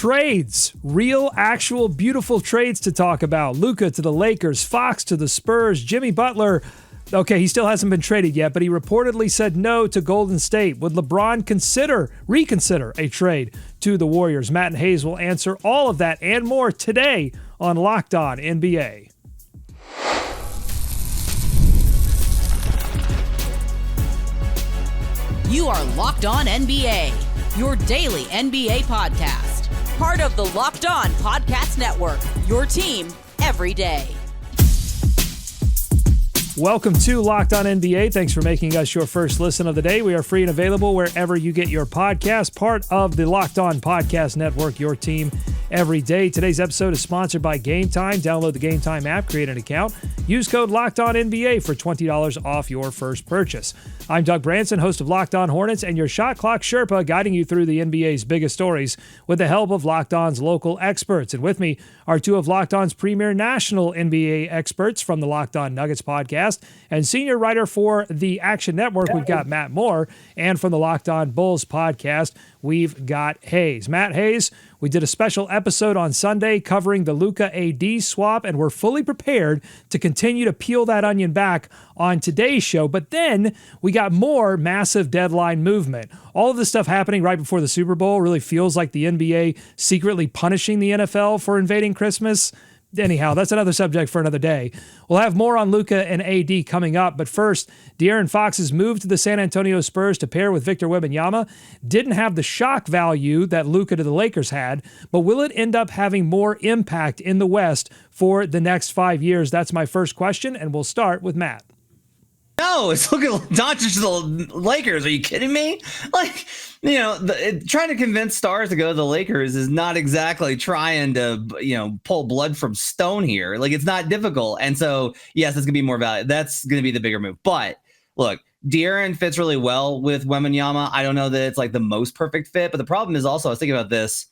trades, real, actual, beautiful trades to talk about. Luka to the Lakers, Fox to the Spurs, Jimmy Butler. Okay, he still hasn't been traded yet, but he reportedly said no to Golden State. Would LeBron reconsider a trade to the Warriors? Matt and Haize will answer all of that and more today on Locked On NBA. You are Locked On NBA, your daily NBA podcast. Part of the Locked On Podcast Network, your team every day. Welcome to Locked On NBA. Thanks for making us your first listen of the day. We are free and available wherever you get your podcast, part of the Locked On Podcast Network, your team every day. Today's episode is sponsored by Game Time. Download the Game Time app, create an account, use code Locked On NBA for $20 off your first purchase. I'm Doug Branson, host of Locked On Hornets, and your Shot Clock Sherpa, guiding you through the NBA's biggest stories with the help of Locked On's local experts. And with me are two of Locked On's premier national NBA experts from the Locked On Nuggets podcast, and senior writer for the Action Network, we've got Matt Moore, and from the Locked On Bulls podcast, we've got Haize. Matt, Haize, we did a special episode on Sunday covering the Luka AD swap, and we're fully prepared to continue to peel that onion back on today's show. But then we got more massive deadline movement. All of this stuff happening right before the Super Bowl really feels like the NBA secretly punishing the NFL for invading Christmas. Anyhow, that's another subject for another day. We'll have more on Luka and AD coming up, but first, De'Aaron Fox's move to the San Antonio Spurs to pair with Victor Wembanyama didn't have the shock value that Luka to the Lakers had, but will it end up having more impact in the West for the next 5 years? That's my first question, and we'll start with Matt. No, it's Luka Doncic to the Lakers. Are you kidding me? Like, trying to convince stars to go to the Lakers is not exactly trying to, pull blood from stone here. Like, it's not difficult. And so, yes, it's going to be more value. That's going to be the bigger move. But look, De'Aaron fits really well with Wembanyama. I don't know that it's like the most perfect fit, but the problem is also, I was thinking about this.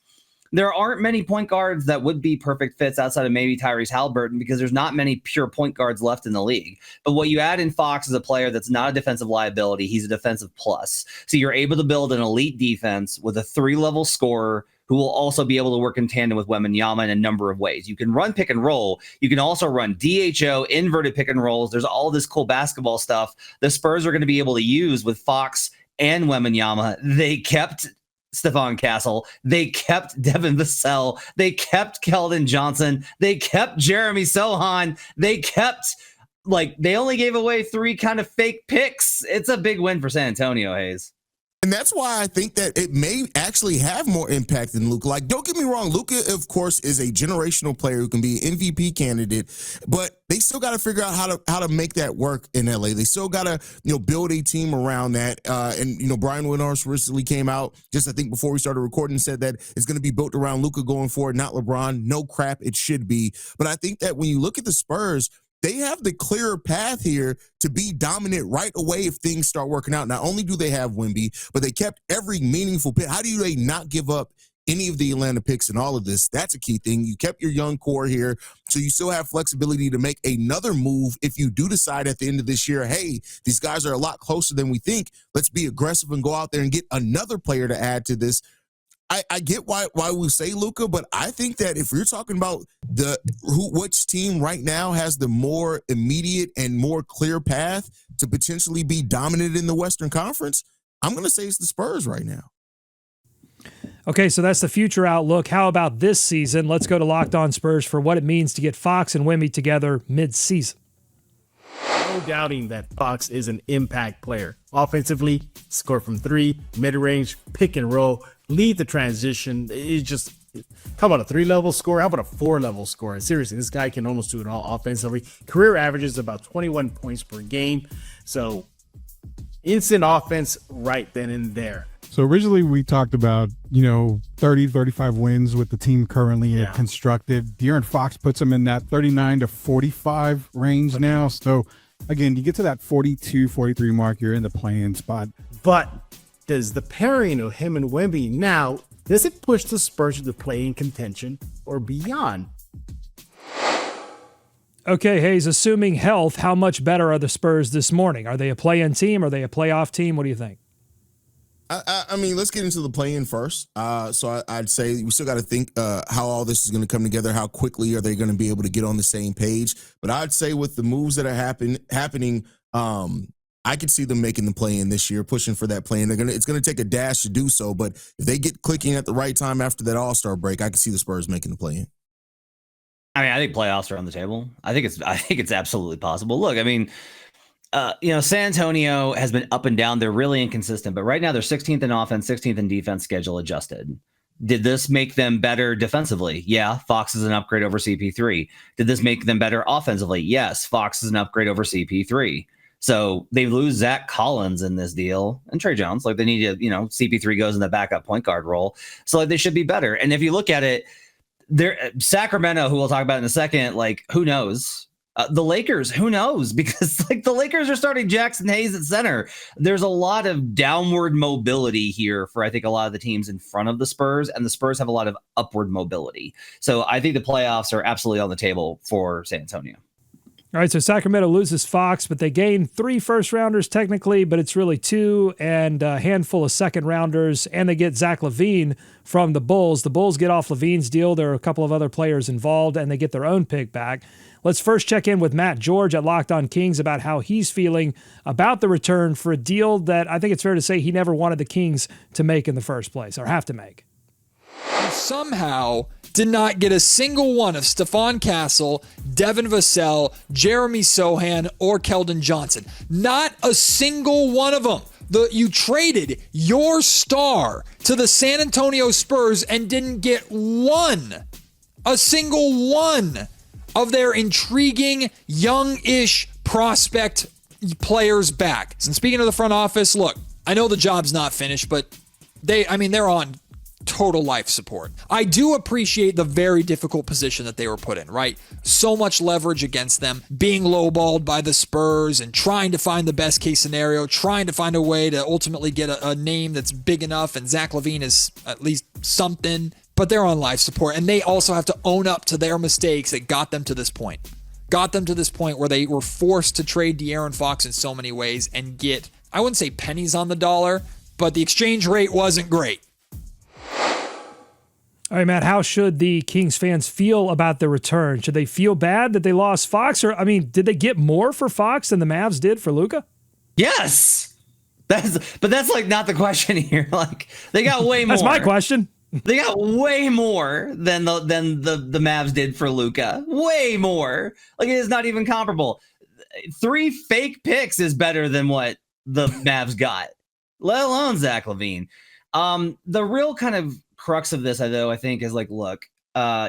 There aren't many point guards that would be perfect fits outside of maybe Tyrese Halliburton because there's not many pure point guards left in the league. But what you add in Fox is a player that's not a defensive liability. He's a defensive plus. So you're able to build an elite defense with a 3-level scorer who will also be able to work in tandem with Wembanyama in a number of ways. You can run pick and roll. You can also run DHO, inverted pick and rolls. There's all this cool basketball stuff the Spurs are going to be able to use with Fox and Wembanyama. They kept Stephon Castle. They kept Devin Vassell. They kept Keldon Johnson. They kept Jeremy Sohan. They only gave away 3 kind of fake picks. It's a big win for San Antonio, Haize. And that's why I think that it may actually have more impact than Luka. Like, don't get me wrong, Luka, of course, is a generational player who can be an MVP candidate, but they still got to figure out how to make that work in LA. They still got to, build a team around that. And Brian Windhorst recently came out, just I think before we started recording, said that it's going to be built around Luka going forward, not LeBron. No crap, it should be. But I think that when you look at the Spurs, they have the clearer path here to be dominant right away if things start working out. Not only do they have Wemby, but they kept every meaningful pick. How do they not give up any of the Atlanta picks and all of this? That's a key thing. You kept your young core here, so you still have flexibility to make another move if you do decide at the end of this year, hey, these guys are a lot closer than we think. Let's be aggressive and go out there and get another player to add to this. I get why we say Luka, but I think that if you're talking about which team right now has the more immediate and more clear path to potentially be dominant in the Western Conference, I'm going to say it's the Spurs right now. Okay, so that's the future outlook. How about this season? Let's go to Locked On Spurs for what it means to get Fox and Wemby together mid-season. No doubting that Fox is an impact player. Offensively, score from 3, mid-range, pick and roll, lead the transition. It's just, how about a 3-level score? How about a 4-level score? Seriously, this guy can almost do it all offensively. Career average is about 21 points per game. So instant offense right then and there. So originally we talked about, 30, 35 wins with the team currently constructed. De'Aaron Fox puts him in that 39 to 45 range now. So again, you get to that 42, 43 mark, you're in the play-in spot. But does the pairing of him and Wemby now, does it push the Spurs to play-in contention or beyond? Okay, Haize, assuming health, how much better are the Spurs this morning? Are they a play-in team? Are they a playoff team? What do you think? I mean, let's get into the play-in first. So I'd say we still got to think how all this is going to come together. How quickly are they going to be able to get on the same page? But I'd say with the moves that are happening, I could see them making the play-in this year, pushing for that play-in. It's gonna take a dash to do so. But if they get clicking at the right time after that All-Star break, I can see the Spurs making the play-in. I mean, I think playoffs are on the table. I think it's absolutely possible. Look, I mean, San Antonio has been up and down. They're really inconsistent, but right now they're 16th in offense, 16th in defense, schedule adjusted. Did this make them better defensively? Yeah, Fox is an upgrade over CP3. Did this make them better offensively? Yes, Fox is an upgrade over CP3. So they lose Zach Collins in this deal and Trey Jones. Like they need to, CP3 goes in the backup point guard role. So like they should be better. And if you look at it, Sacramento, who we'll talk about in a second, like who knows? The Lakers, who knows? Because like the Lakers are starting Jackson Hayes at center. There's a lot of downward mobility here for I think a lot of the teams in front of the Spurs, and the Spurs have a lot of upward mobility. So I think the playoffs are absolutely on the table for San Antonio. All right, so Sacramento loses Fox, but they gain 3 first-rounders technically, but it's really 2 and a handful of second-rounders, and they get Zach LaVine from the Bulls. The Bulls get off LaVine's deal. There are a couple of other players involved, and they get their own pick back. Let's first check in with Matt George at Locked On Kings about how he's feeling about the return for a deal that I think it's fair to say he never wanted the Kings to make in the first place, or have to make. Somehow did not get a single one of Stephon Castle, Devin Vassell, Jeremy Sohan, or Keldon Johnson. Not a single one of them. You traded your star to the San Antonio Spurs and didn't get a single one of their intriguing, young-ish prospect players back. And speaking of the front office, look, I know the job's not finished, but they're on total life support. I do appreciate the very difficult position that they were put in, right? So much leverage against them, being lowballed by the Spurs and trying to find the best case scenario, trying to find a way to ultimately get a name that's big enough, and Zach LaVine is at least something, but they're on life support, and they also have to own up to their mistakes that got them to this point. Got them to this point where they were forced to trade De'Aaron Fox in so many ways and get, I wouldn't say pennies on the dollar, but the exchange rate wasn't great. All right, Matt, how should the Kings fans feel about the return? Should they feel bad that they lost Fox? Or, I mean, did they get more for Fox than the Mavs did for Luka? Yes. That's like not the question here. Like they got way more. That's my question. They got way more than the Mavs did for Luka. Way more. Like it is not even comparable. 3 fake picks is better than what the Mavs got, let alone Zach LaVine. The real kind of crux of this, though, I think, is like, look,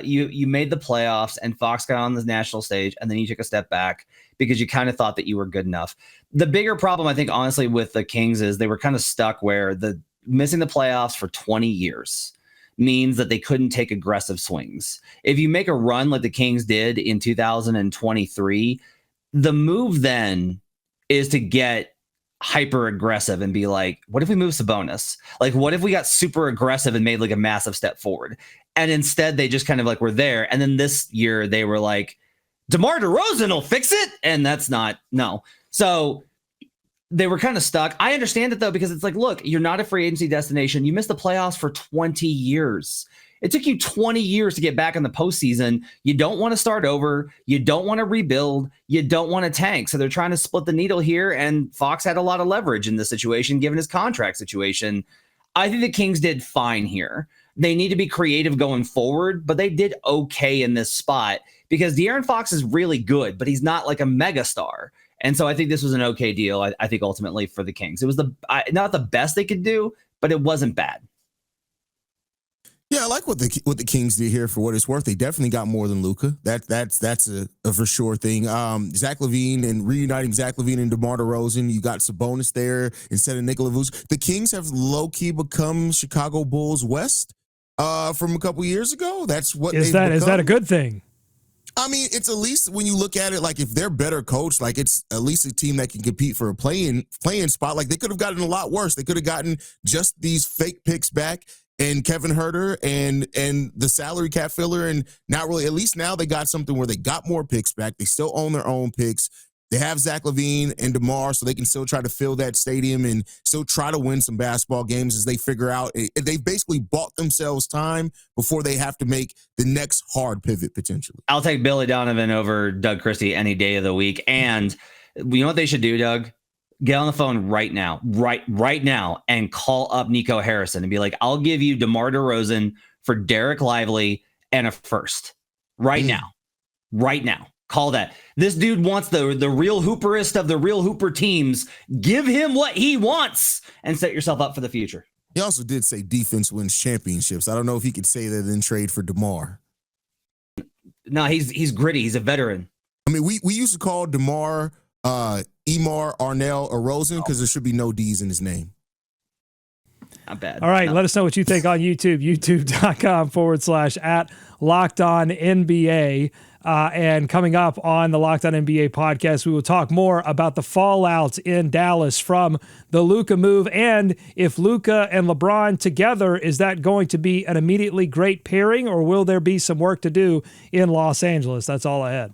you made the playoffs and Fox got on the national stage, and then you took a step back because you kind of thought that you were good enough. The bigger problem, I think, honestly, with the Kings is they were kind of stuck where the missing the playoffs for 20 years means that they couldn't take aggressive swings. If you make a run like the Kings did in 2023, the move then is to get hyper aggressive and be like, what if we move Sabonis? Like, what if we got super aggressive and made like a massive step forward? And instead they just kind of like were there. And then this year they were like, DeMar DeRozan will fix it. And that's not, no. So they were kind of stuck. I understand it though, because it's like, look, you're not a free agency destination. You missed the playoffs for 20 years. It took you 20 years to get back in the postseason. You don't want to start over. You don't want to rebuild. You don't want to tank. So they're trying to split the needle here. And Fox had a lot of leverage in this situation, given his contract situation. I think the Kings did fine here. They need to be creative going forward, but they did okay in this spot because De'Aaron Fox is really good, but he's not like a megastar. And so I think this was an okay deal. I think ultimately for the Kings, it was not the best they could do, but it wasn't bad. Yeah, I like what the Kings did here for what it's worth. They definitely got more than Luka. That's a for sure thing. Zach LaVine and reuniting Zach LaVine and DeMar DeRozan. You got Sabonis there instead of Nikola Vucevic. The Kings have low key become Chicago Bulls West from a couple years ago. That's what is that a good thing? I mean, it's at least when you look at it, like if they're better coached, like it's at least a team that can compete for a playing spot. Like they could have gotten a lot worse. They could have gotten just these fake picks back and Kevin Huerter and the salary cap filler, and not really. At least now they got something where they got more picks back. They still own their own picks. They have Zach LaVine and DeMar, so they can still try to fill that stadium and still try to win some basketball games as they figure out. They basically bought themselves time before they have to make the next hard pivot potentially. I'll take Billy Donovan over Doug Christie any day of the week. And you know what they should do, Doug? Get on the phone right now, right now, and call up Nico Harrison and be like, I'll give you DeMar DeRozan for Derek Lively and a first right now. Call that. This dude wants the real hooperist of the real hooper teams. Give him what he wants and set yourself up for the future. He also did say defense wins championships. I don't know if he could say that in trade for DeMar. No, he's gritty. He's a veteran. I mean, we used to call DeMar Emar Arnell Erosen because there should be no D's in his name. Not bad. All right, let us know what you think on YouTube, youtube.com/@LockedOnNBA. And coming up on the Locked On NBA podcast, we will talk more about the fallout in Dallas from the Luka move. And if Luka and LeBron together, is that going to be an immediately great pairing, or will there be some work to do in Los Angeles? That's all ahead.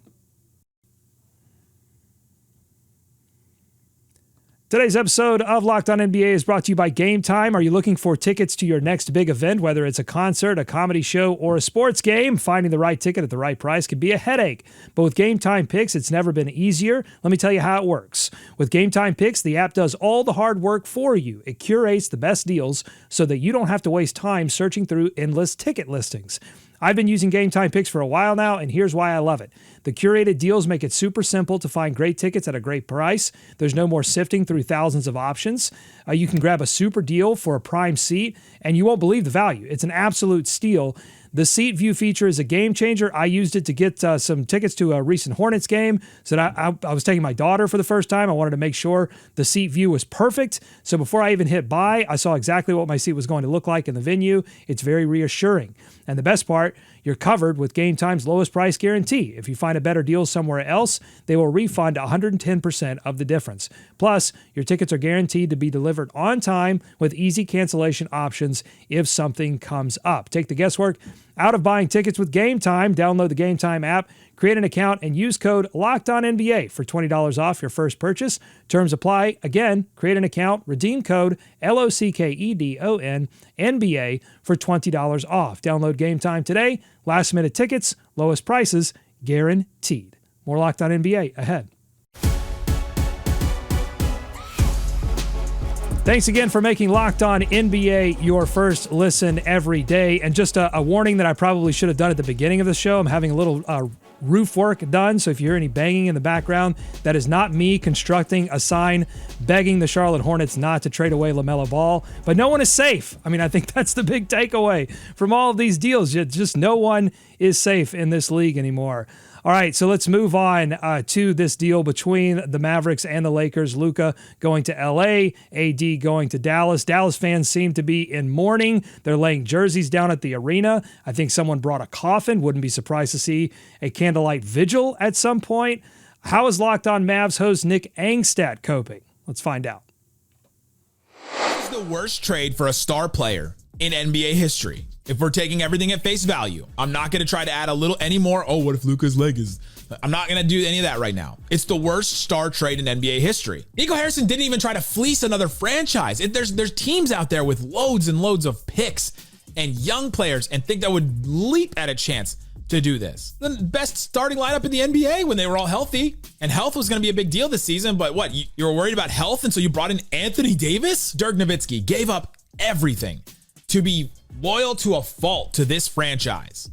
Today's episode of Locked On NBA is brought to you by Game Time. Are you looking for tickets to your next big event, whether it's a concert, a comedy show, or a sports game? Finding the right ticket at the right price can be a headache. But with Game Time Picks, it's never been easier. Let me tell you how it works. With Game Time Picks, the app does all the hard work for you. It curates the best deals so that you don't have to waste time searching through endless ticket listings. I've been using Game Time Picks for a while now, and here's why I love it. The curated deals make it super simple to find great tickets at a great price. There's no more sifting through thousands of options. You can grab a super deal for a prime seat, and you won't believe the value. It's an absolute steal. The seat view feature is a game changer. I used it to get some tickets to a recent Hornets game. So I was taking my daughter for the first time. I wanted to make sure the seat view was perfect. So before I even hit buy, I saw exactly what my seat was going to look like in the venue. It's very reassuring. And the best part, you're covered with Game Time's lowest price guarantee. If you find a better deal somewhere else, they will refund 110% of the difference. Plus, your tickets are guaranteed to be delivered on time with easy cancellation options if something comes up. Take the guesswork out of buying tickets with Game Time. Download the Game Time app, create an account, and use code LOCKEDONNBA for $20 off your first purchase. Terms apply. Again, create an account, redeem code LOCKEDONNBA for $20 off. Download Game Time today. Last minute tickets, lowest prices, guaranteed. More Locked On NBA ahead. Thanks again for making Locked On NBA your first listen every day. And just a warning that I probably should have done at the beginning of the show. I'm having a little roof work done, so if you hear any banging in the background, that is not me constructing a sign begging the Charlotte Hornets not to trade away LaMelo Ball. But no one is safe. I mean, I think that's the big takeaway from all of these deals. Just no one is safe in this league anymore. All right, so let's move on to this deal between the Mavericks and the Lakers. Luka going to L.A., AD going to Dallas. Dallas fans seem to be in mourning. They're laying jerseys down at the arena. I think someone brought a coffin. Wouldn't be surprised to see a candlelight vigil at some point. How is Locked On Mavs host Nick Angstadt coping? Let's find out. This is the worst trade for a star player in NBA history. If we're taking everything at face value, I'm not going to try to add a little anymore. Oh, what if Luka's leg is... I'm not going to do any of that right now. It's the worst star trade in NBA history. Nico Harrison didn't even try to fleece another franchise. There's teams out there with loads and loads of picks and young players and think that would leap at a chance to do this. The best starting lineup in the NBA when they were all healthy, and health was going to be a big deal this season. But what, you were worried about health, and so you brought in Anthony Davis? Dirk Nowitzki gave up everything to be loyal to a fault to this franchise.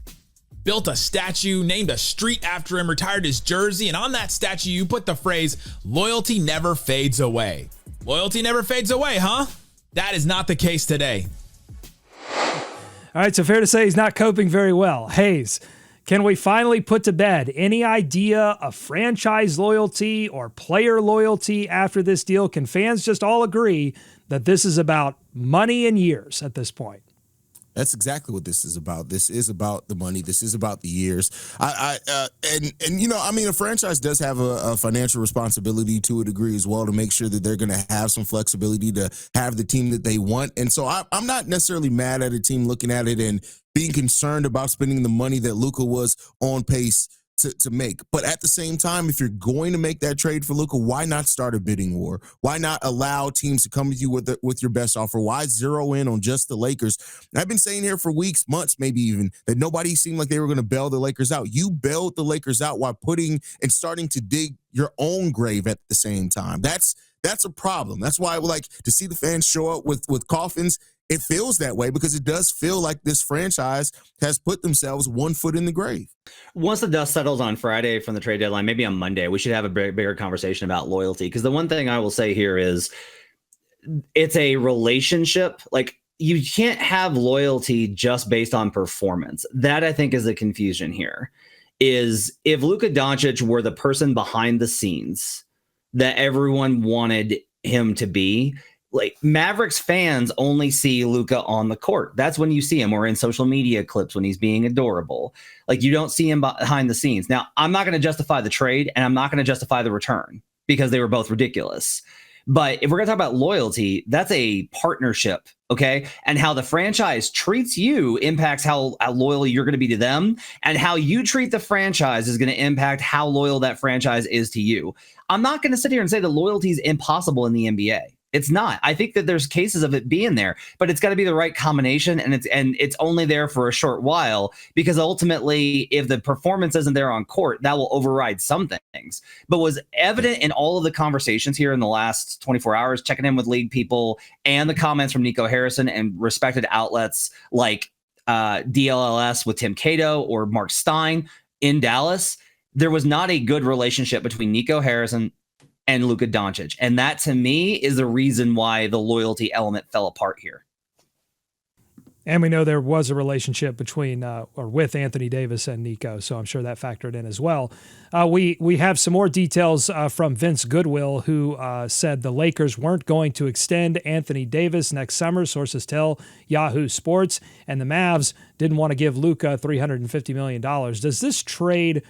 Built a statue, named a street after him, retired his jersey, and on that statue you put the phrase, "Loyalty never fades away." Loyalty never fades away, huh? That is not the case today. All right, so fair to say he's not coping very well. Haize, can we finally put to bed any idea of franchise loyalty or player loyalty after this deal? Can fans just all agree that this is about money and years at this point? That's exactly what this is about. This is about the money. This is about the years. And you know, I mean, a franchise does have a financial responsibility to a degree as well to make sure that they're going to have some flexibility to have the team that they want. And so I'm not necessarily mad at a team looking at it and being concerned about spending the money that Luka was on pace to make. But at the same time, if you're going to make that trade for Luka, why not start a bidding war? Why not allow teams to come to you with your best offer? Why zero in on just the Lakers? And I've been saying here for weeks, months, maybe even, that nobody seemed like they were going to bail the Lakers out. You bailed the Lakers out while putting and starting to dig your own grave at the same time. That's a problem. That's why I would like to see the fans show up with coffins. It feels that way because it does feel like this franchise has put themselves one foot in the grave. Once the dust settles on Friday from the trade deadline, maybe on Monday, we should have a bigger conversation about loyalty. Because the one thing I will say here is it's a relationship. Like, you can't have loyalty just based on performance. That, I think, is the confusion here. Is if Luka Doncic were the person behind the scenes that everyone wanted him to be, like, Mavericks fans only see Luka on the court. That's when you see him, or in social media clips when he's being adorable. Like, you don't see him behind the scenes. Now, I'm not going to justify the trade, and I'm not going to justify the return because they were both ridiculous. But if we're going to talk about loyalty, that's a partnership, okay? And how the franchise treats you impacts how loyal you're going to be to them, and how you treat the franchise is going to impact how loyal that franchise is to you. I'm not going to sit here and say that loyalty is impossible in the NBA. It's not. I think that there's cases of it being there, but it's got to be the right combination, and it's only there for a short while, because ultimately, if the performance isn't there on court, that will override some things. But was evident in all of the conversations here in the last 24 hours, checking in with league people, and the comments from Nico Harrison and respected outlets like DLLS with Tim Cato or Mark Stein in Dallas, there was not a good relationship between Nico Harrison and Luka Doncic. And that, to me, is the reason why the loyalty element fell apart here. And we know there was a relationship between or with Anthony Davis and Nico, so I'm sure that factored in as well. We have some more details from Vince Goodwill, who said the Lakers weren't going to extend Anthony Davis next summer, sources tell Yahoo Sports, and the Mavs didn't want to give Luka $350 million. Does this trade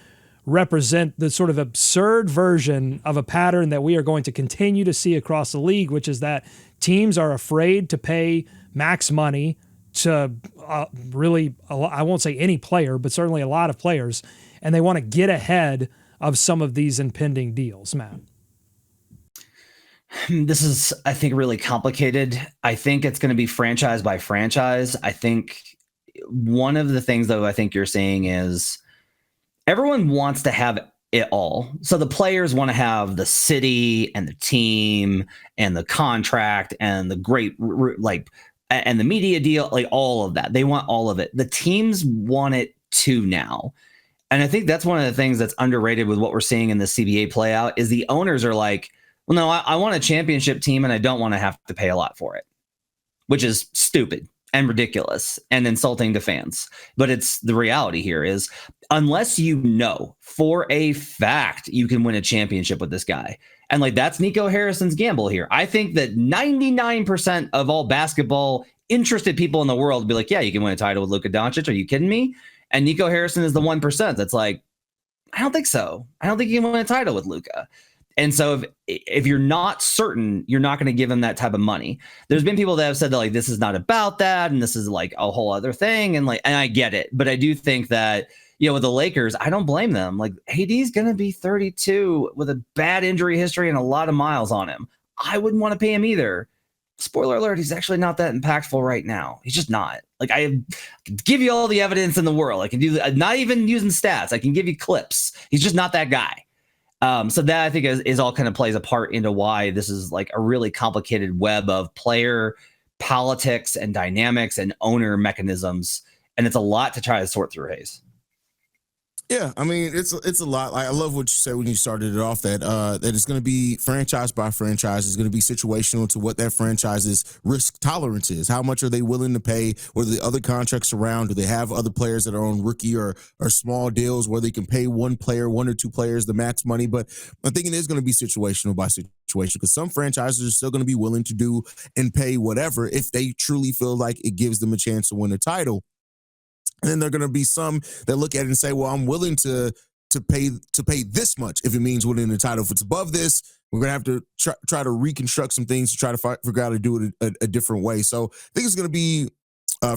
represent the sort of absurd version of a pattern that we are going to continue to see across the league, which is that teams are afraid to pay max money to really, I won't say any player, but certainly a lot of players, and they want to get ahead of some of these impending deals, Matt? This is, I think, really complicated. I think it's going to be franchise by franchise. I think one of the things, though, I think you're saying is everyone wants to have it all. So the players want to have the city and the team and the contract and the great, like, and the media deal, like all of that. They want all of it. The teams want it too now. And I think that's one of the things that's underrated with what we're seeing in the CBA play out is the owners are like, well, no, I want a championship team and I don't want to have to pay a lot for it, which is stupid and ridiculous and insulting to fans. But it's the reality here is, unless you know for a fact you can win a championship with this guy, and like that's Nico Harrison's gamble here. I think that 99% of all basketball interested people in the world would be like, yeah, you can win a title with Luka Doncic. Are you kidding me? And Nico Harrison is the 1% that's like, I don't think so. I don't think you can win a title with Luka. And so if you're not certain, you're not going to give him that type of money. There's been people that have said that, like, this is not about that, and this is like a whole other thing. And I get it, but I do think that, with the Lakers, I don't blame them. Like, AD's going to be 32 with a bad injury history and a lot of miles on him. I wouldn't want to pay him either. Spoiler alert, he's actually not that impactful right now. He's just not. Like, I can give you all the evidence in the world. I can do not even using stats. I can give you clips. He's just not that guy. So that, I think, is all kind of plays a part into why this is like a really complicated web of player politics and dynamics and owner mechanisms. And it's a lot to try to sort through, Haize. Yeah, I mean, it's a lot. I love what you said when you started it off, that it's going to be franchise by franchise. It's going to be situational to what that franchise's risk tolerance is. How much are they willing to pay? What are the other contracts around? Do they have other players that are on rookie or small deals where they can pay one or two players the max money? But I think it is going to be situational by situation, because some franchises are still going to be willing to do and pay whatever if they truly feel like it gives them a chance to win a title. And then there are going to be some that look at it and say, well, I'm willing to pay this much if it means winning the title. If it's above this, we're going to have to try to reconstruct some things to try to figure out how to do it a different way. So I think it's going to be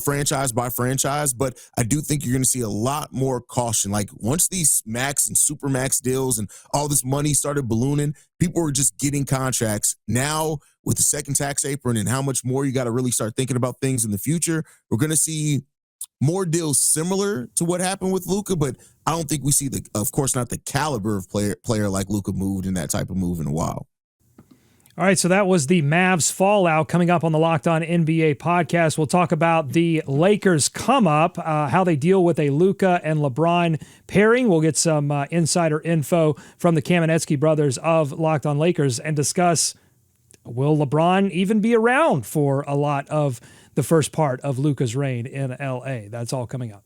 franchise by franchise, but I do think you're going to see a lot more caution. Like once these max and super max deals and all this money started ballooning, people were just getting contracts. Now with the second tax apron and how much more you got to really start thinking about things in the future, we're going to see more deals similar to what happened with Luka, but I don't think we see of course, not the caliber of player like Luka moved in that type of move in a while. All right, so that was the Mavs fallout. Coming up on the Locked On NBA podcast, we'll talk about the Lakers come up, how they deal with a Luka and LeBron pairing. We'll get some insider info from the Kamenetsky brothers of Locked On Lakers and discuss, will LeBron even be around for a lot of the first part of Luka's reign in LA? That's all coming up.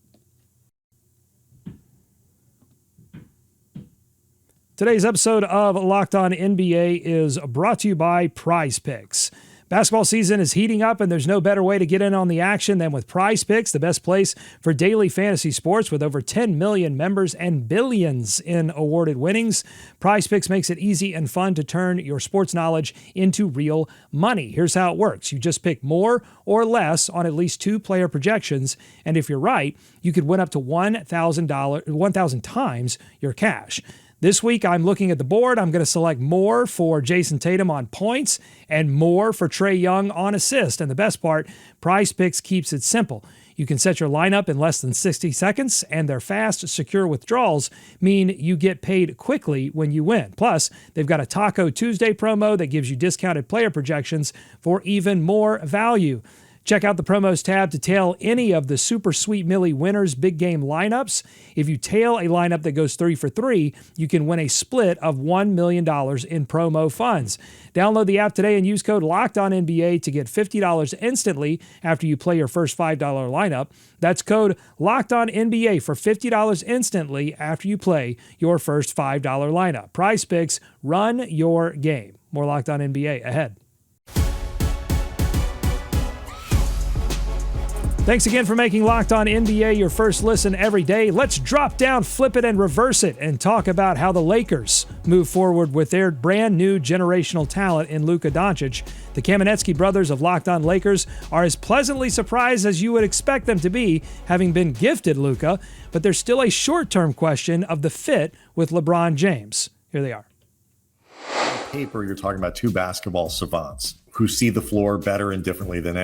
Today's episode of Locked On NBA is brought to you by Prize Picks. Basketball season is heating up, and there's no better way to get in on the action than with Prize Picks, the best place for daily fantasy sports with over 10 million members and billions in awarded winnings. Prize Picks makes it easy and fun to turn your sports knowledge into real money. Here's how it works. You just pick more or less on at least 2 player projections, and if you're right, you could win up to $1,000 times your cash. This week, I'm looking at the board. I'm going to select more for Jason Tatum on points and more for Trae Young on assist. And the best part, Prize Picks keeps it simple. You can set your lineup in less than 60 seconds, and their fast, secure withdrawals mean you get paid quickly when you win. Plus, they've got a Taco Tuesday promo that gives you discounted player projections for even more value. Check out the promos tab to tail any of the Super Sweet Millie winners big game lineups. If you tail a lineup that goes 3 for 3, you can win a split of $1 million in promo funds. Download the app today and use code LOCKEDONNBA to get $50 instantly after you play your first $5 lineup. That's code LOCKEDONNBA for $50 instantly after you play your first $5 lineup. Prize Picks, run your game. More Locked On NBA ahead. Thanks again for making Locked On NBA your first listen every day. Let's drop down, flip it, and reverse it and talk about how the Lakers move forward with their brand new generational talent in Luka Doncic. The Kamenetsky brothers of Locked On Lakers are as pleasantly surprised as you would expect them to be, having been gifted Luka, but there's still a short-term question of the fit with LeBron James. Here they are. On paper, you're talking about 2 basketball savants who see the floor better and differently than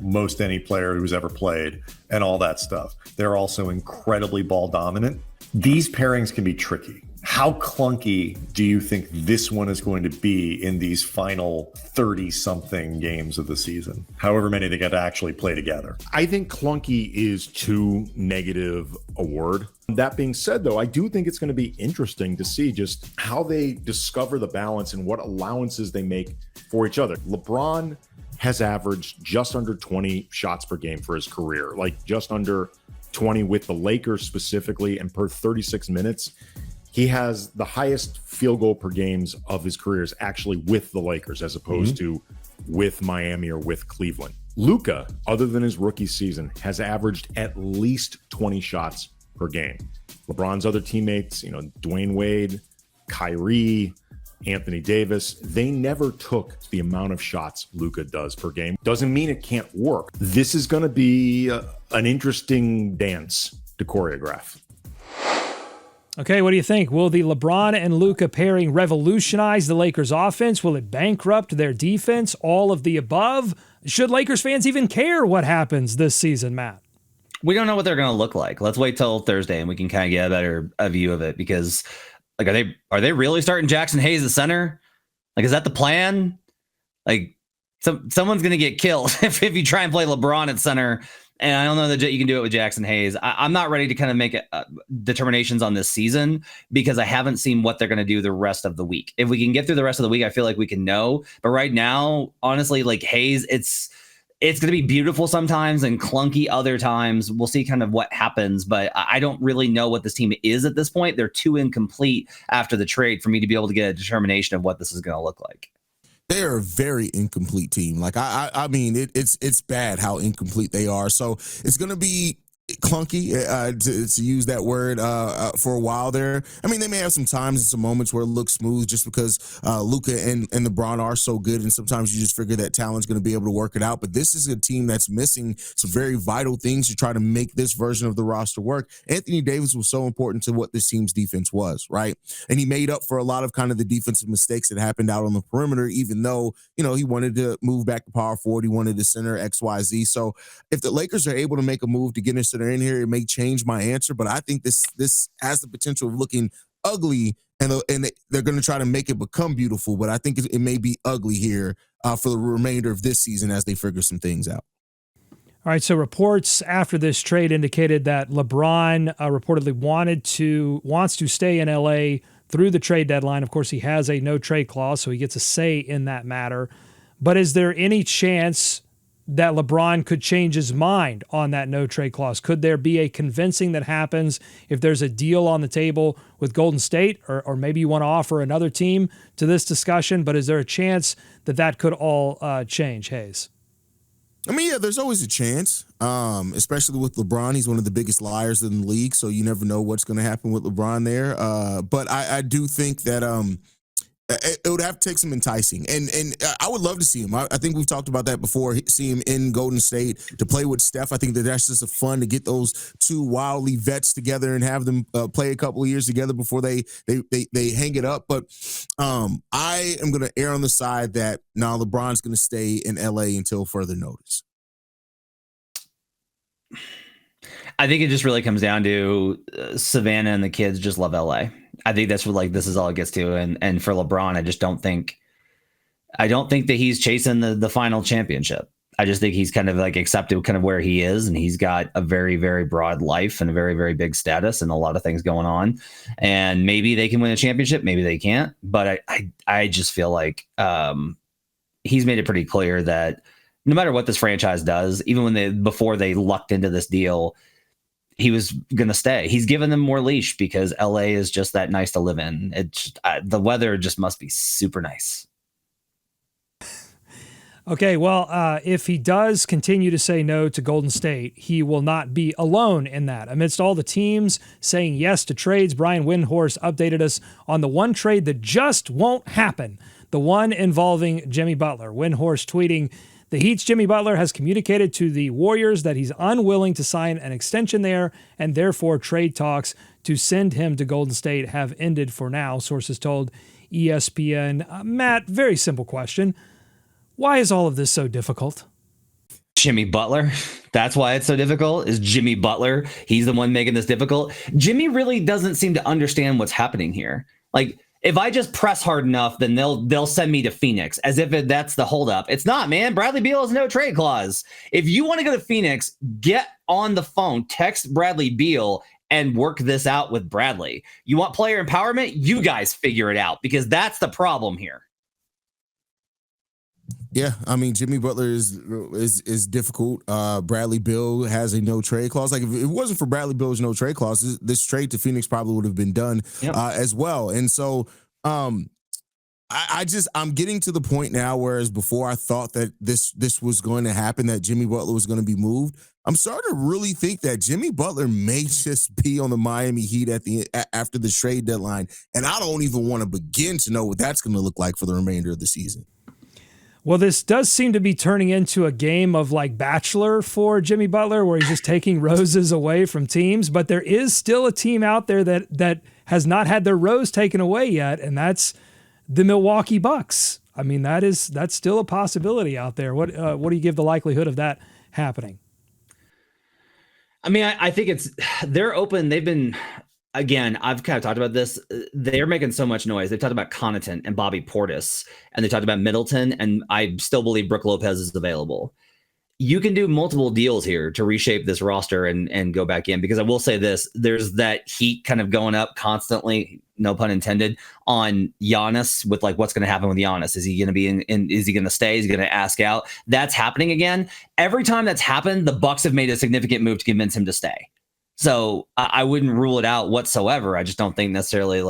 most any player who's ever played and all that stuff. They're also incredibly ball dominant. These pairings can be tricky. How clunky do you think this one is going to be in these final 30-something games of the season? However many they get to actually play together. I think clunky is too negative a word. That being said, though, I do think it's going to be interesting to see just how they discover the balance and what allowances they make for each other. LeBron has averaged just under 20 shots per game for his career, like just under 20 with the Lakers specifically, and per 36 minutes. He has the highest field goal per games of his careers actually with the Lakers as opposed to with Miami or with Cleveland. Luka, other than his rookie season, has averaged at least 20 shots per game. LeBron's other teammates, Dwayne Wade, Kyrie, Anthony Davis, they never took the amount of shots Luka does per game. Doesn't mean it can't work. This is going to be an interesting dance to choreograph. Okay, what do you think? Will the LeBron and Luka pairing revolutionize the Lakers' offense? Will it bankrupt their defense? All of the above? Should Lakers fans even care what happens this season, Matt? We don't know what they're going to look like. Let's wait till Thursday and we can kind of get a better view of it, because are they really starting Jackson Hayes at center? Like, is that the plan? Like, someone's going to get killed if you try and play LeBron at center. And I don't know that you can do it with Jackson Hayes. I'm not ready to kind of make determinations on this season because I haven't seen what they're going to do the rest of the week. If we can get through the rest of the week, I feel like we can know. But right now, honestly, like Hayes, it's going to be beautiful sometimes and clunky other times. We'll see kind of what happens, but I don't really know what this team is at this point. They're too incomplete after the trade for me to be able to get a determination of what this is going to look like. They're a very incomplete team. Like I mean, it's bad how incomplete they are. So it's going to be clunky, to use that word, for a while there. I mean, they may have some times and some moments where it looks smooth just because Luka and LeBron are so good, and sometimes you just figure that talent's going to be able to work it out. But this is a team that's missing some very vital things to try to make this version of the roster work. Anthony Davis was so important to what this team's defense was, right? And he made up for a lot of kind of the defensive mistakes that happened out on the perimeter, even though, he wanted to move back to power forward. He wanted to center XYZ. So if the Lakers are able to make a move to get into their in here, it may change my answer, but I think this has the potential of looking ugly, and they're going to try to make it become beautiful. But I think it may be ugly here for the remainder of this season as they figure some things out. All right, so reports after this trade indicated that LeBron reportedly wants to stay in LA through the trade deadline. Of course, he has a no trade clause, so he gets a say in that matter. But is there any chance that LeBron could change his mind on that no trade clause? Could there be a convincing that happens if there's a deal on the table with Golden State, or maybe you want to offer another team to this discussion, but is there a chance that could all change, Haize? I mean, yeah, there's always a chance, especially with LeBron. He's one of the biggest liars in the league, so you never know what's going to happen with LeBron there. But I do think that it would have to take some enticing, and I would love to see him. I think we've talked about that before. See him in Golden State to play with Steph. I think that's just a fun to get those two wildly vets together and have them play a couple of years together before they hang it up. But I am going to err on the side that LeBron's going to stay in LA until further notice. I think it just really comes down to Savannah and the kids just love LA. I think that's what this is all it gets to. And for LeBron, I don't think that he's chasing the final championship. I just think he's kind of accepted kind of where he is, and he's got a very, very broad life and a very, very big status and a lot of things going on. And maybe they can win a championship, maybe they can't. But I just feel like he's made it pretty clear that no matter what this franchise does, even before they lucked into this deal, he was going to stay. He's given them more leash because LA is just that nice to live in. The weather just must be super nice. Okay, well, if he does continue to say no to Golden State, he will not be alone in that. Amidst all the teams saying yes to trades, Brian Windhorst updated us on the one trade that just won't happen, the one involving Jimmy Butler. Windhorst tweeting, "The Heat's Jimmy Butler has communicated to the Warriors that he's unwilling to sign an extension there, and therefore trade talks to send him to Golden State have ended for now," sources told ESPN. Matt, very simple question. Why is all of this so difficult? Jimmy Butler. That's why it's so difficult, is Jimmy Butler. He's the one making this difficult. Jimmy really doesn't seem to understand what's happening here. If I just press hard enough, then they'll send me to Phoenix, as if that's the holdup. It's not, man. Bradley Beal has no trade clause. If you want to go to Phoenix, get on the phone, text Bradley Beal, and work this out with Bradley. You want player empowerment? You guys figure it out, because that's the problem here. Yeah, I mean, Jimmy Butler is difficult. Bradley Beal has a no trade clause. If it wasn't for Bradley Beal's no trade clause, this trade to Phoenix probably would have been done as well. And so I'm getting to the point now, whereas before I thought that this was going to happen, that Jimmy Butler was going to be moved. I'm starting to really think that Jimmy Butler may just be on the Miami Heat after the trade deadline, and I don't even want to begin to know what that's going to look like for the remainder of the season. Well, this does seem to be turning into a game of Bachelor for Jimmy Butler, where he's just taking roses away from teams. But there is still a team out there that has not had their rose taken away yet, and that's the Milwaukee Bucks. I mean, that's still a possibility out there. What do you give the likelihood of that happening? I mean, I think they're open. They've been, again, I've kind of talked about this. They're making so much noise. They've talked about Connaughton and Bobby Portis, and they talked about Middleton, and I still believe Brook Lopez is available. You can do multiple deals here to reshape this roster and go back in, because I will say this, there's that heat kind of going up constantly, no pun intended, on Giannis with what's going to happen with Giannis. Is he going to be is he going to stay? Is he going to ask out? That's happening again. Every time that's happened, the Bucks have made a significant move to convince him to stay. So I wouldn't rule it out whatsoever. I just don't think necessarily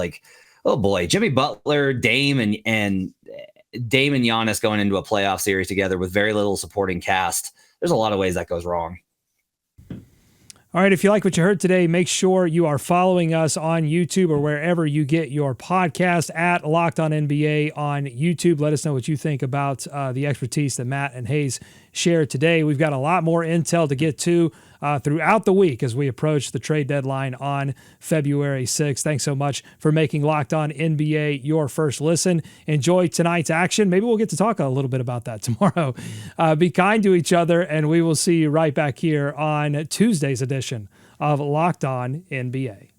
oh boy, Jimmy Butler, Dame and Giannis going into a playoff series together with very little supporting cast. There's a lot of ways that goes wrong. All right, if you like what you heard today, make sure you are following us on YouTube or wherever you get your podcast at Locked On NBA on YouTube. Let us know what you think about the expertise that Matt and Haize shared today. We've got a lot more intel to get to throughout the week as we approach the trade deadline on February 6th. Thanks so much for making Locked On NBA your first listen. Enjoy tonight's action. Maybe we'll get to talk a little bit about that tomorrow. Be kind to each other, and we will see you right back here on Tuesday's edition of Locked On NBA.